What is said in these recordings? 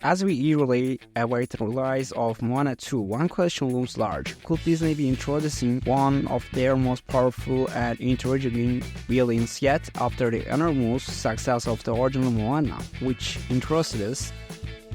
As we eagerly await the release of Moana 2, one question looms large. Could Disney be introducing one of their most powerful and intriguing villains yet after the enormous success of the original Moana, which introduces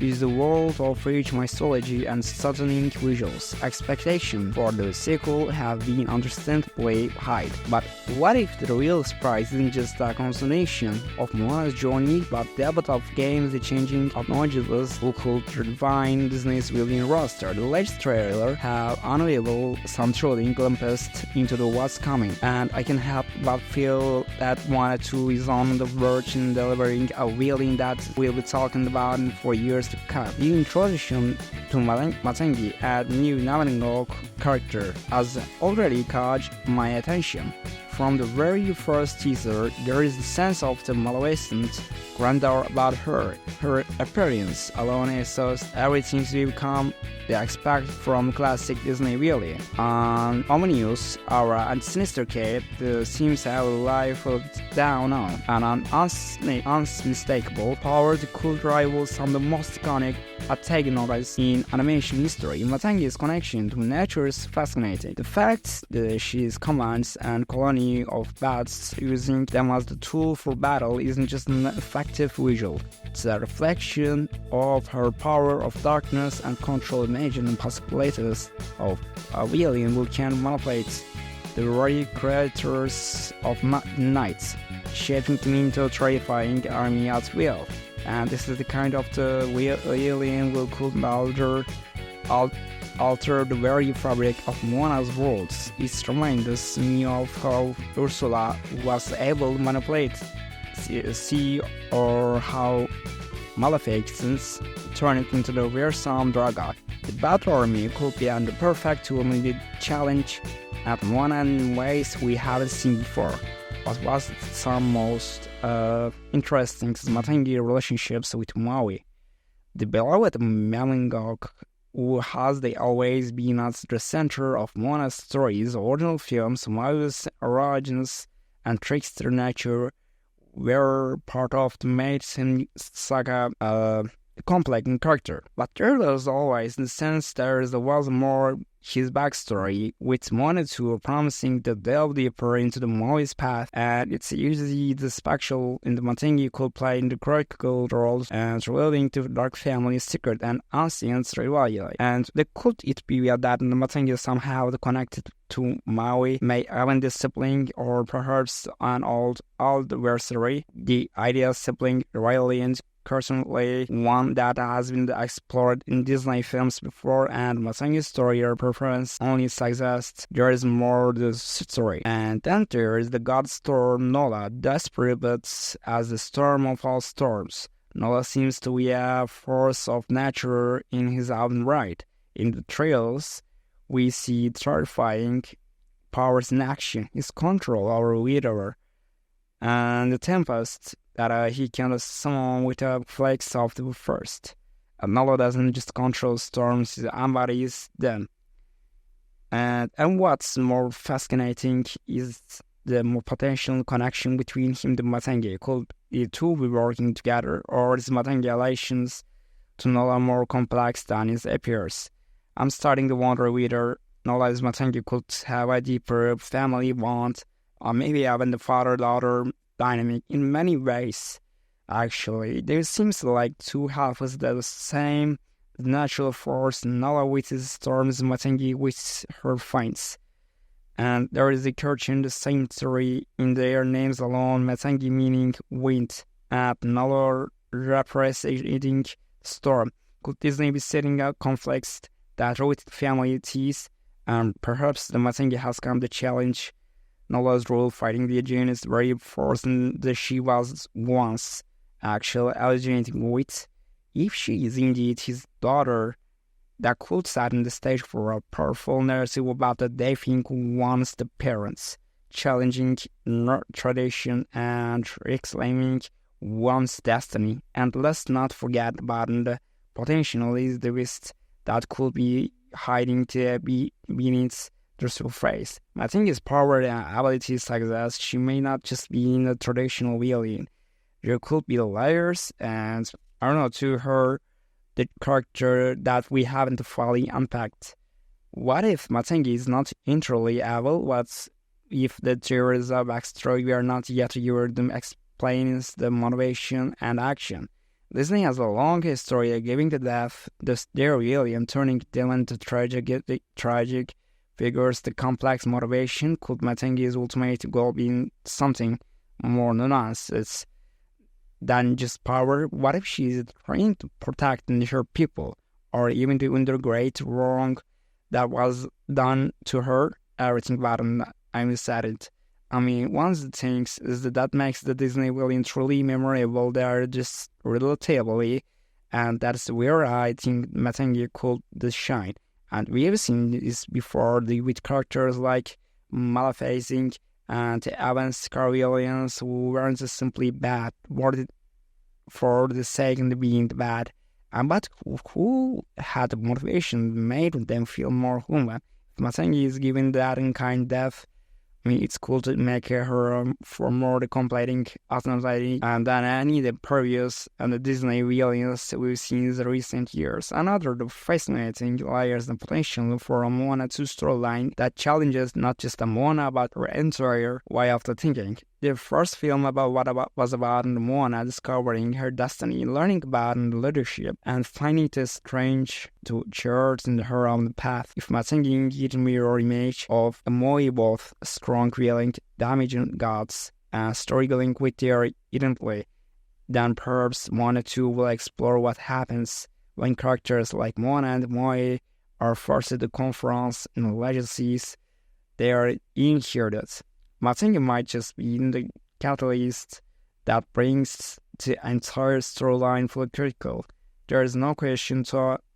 is the world of rich mythology and stunning visuals. Expectations for the sequel have been understandably high, but what if the real surprise isn't just a continuation of Moana's journey, but the depth of games, the changing of knowledges who could redefine Disney's villain roster? The latest trailer have unavailable some thrilling glimpses into the what's coming, and I can help but feel that Moana 2 is on the verge in delivering a villain that we'll be talking about for years to come. The introduction to Matangi, a new navigable character, has already caught my attention. From the very first teaser, there is a sense of the malevolent grandeur about her. Her appearance alone exhausts everything to become the expect from classic Disney villain. An ominous aura and sinister cape seems to have life down on, and an unmistakable power that could rival some of the most iconic antagonists in animation history. Matangi's connection to nature is fascinating. The fact that she commands a colony of bats using them as the tool for battle isn't just an effective visual. It's a reflection of her power of darkness and control. Imagine possibilities of a villain who can manipulate the very creators of night, shaping them into a terrifying army at will. And this is the kind of the alien who could alter the very fabric of Moana's worlds. It reminds me of how Ursula was able to manipulate sea, or how Maleficent turned it into the wearisome dragon. The battle army could be the perfect tool in the challenge at Moana in ways we haven't seen before. What was some most interesting is Matangi relationships with Maui. The beloved Mamingok, who has they always been at the center of Moana's stories, original films, Maui's origins and trickster nature were part of the Maid's saga complex character. But there was always the sense there was more his backstory, with Moana 2 promising to delve deeper into the Maui's path, and it's usually the spectacle in the Matangi could play in the critical roles and revealing to dark family's secret and ancient rivalry. And could it be that the Matangi somehow connected to Maui, may even the sibling, or perhaps an old adversary? The idea of sibling rivalry and currently one that has been explored in Disney films before, and Matangi's story or preference only suggests there is more to the story. And then there is the god storm Nola, desperate as the storm of all storms. Nola seems to be a force of nature in his own right. In the trails, we see terrifying powers in action, his control over weather, and the tempest that he can summon with a flakes of the first. Nala doesn't just control storms, he embodies them. And what's more fascinating is the more potential connection between him and Matangi. Could the two be working together, or is Matangi relations to Nala more complex than it appears? I'm starting to wonder whether Nala and Matangi could have a deeper family bond, or maybe even the father-daughter dynamic in many ways. Actually, there seems like two halves of the same natural force, Nala with his storms, Matangi with her finds. And there is a curtain the same story in their names alone, Matangi meaning wind, and Nala representing storm. Could Disney be setting up conflicts that root family ties? And perhaps the Matangi has come to challenge Nala's role, fighting the against very force that she was once actually originating with. If she is indeed his daughter, that could set the stage for a powerful narrative about the deathing once the parents, challenging tradition and reclaiming one's destiny. And let's not forget about the potential is the risk that could be hiding beneath the surface. Matangi's power and abilities suggest she may not just be in a traditional villain. There could be layers and, I don't know, to her the character that we haven't fully unpacked. What if Matangi is not entirely evil? What if the theories of backstory we are not yet heard them explains the motivation and action? Disney has a long history of giving the death, their really, and turning villain into tragic figures. The complex motivation could Matangi's ultimate goal being something more nuanced than just power? What if she is trying to protect her people, or even to undo great wrong that was done to her? Everything about it, I said it. I mean, one of the things is that makes the Disney villain truly memorable. They are just relatively, and that's where I think Matangi could shine. And we have seen this before with characters like Maleficent and Evans Carvillians, who weren't just simply bad for the sake of being bad, but who had the motivation made them feel more human. Matangi is given that unkind death. I mean, it's cool to make her for more the completing personality than any of the previous and the Disney villains we've seen in the recent years. Another fascinating layers the potential for a Moana 2 storyline that challenges not just a Moana but her entire way of thinking. The first film was about Moana discovering her destiny, learning about leadership, and finding it strange to chart in her own path. If Matangi is a mirror image of a Maui, both strong willing, demigods, and struggling with their identity, then perhaps Moana 2 will explore what happens when characters like Moana and Maui are forced to confront legacies they are inherited. Matangi might just be the catalyst that brings the entire storyline full circle. There is no question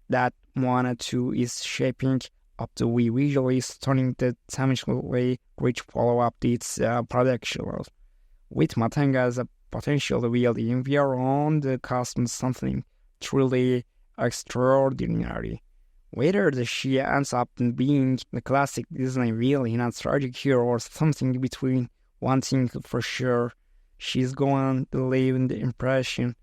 that Moana 2 is shaping up to we visually stunning the thematically rich follow-up its production. With Matangi as a potential villain, we are on the cusp of something truly extraordinary. Whether she ends up being the classic Disney villain and tragic hero or something between, one thing for sure, she's going to leave the impression.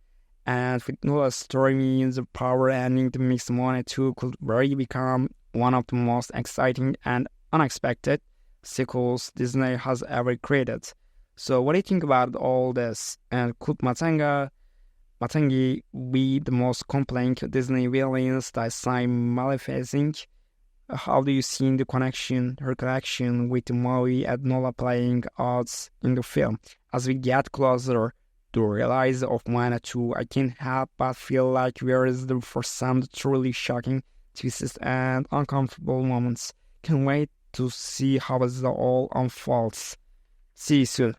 And with no stormy in the power ending, the mix Moana 2 could very become one of the most exciting and unexpected sequels Disney has ever created. So what do you think about all this? And could Matangi be the most compelling Disney villains that sign Maleficent? How do you see her connection with Maui and Nola playing odds in the film? As we get closer to realize of Moana 2, I can't help but feel like there is room for some truly shocking twists and uncomfortable moments. Can't wait to see how it all unfolds. See you soon.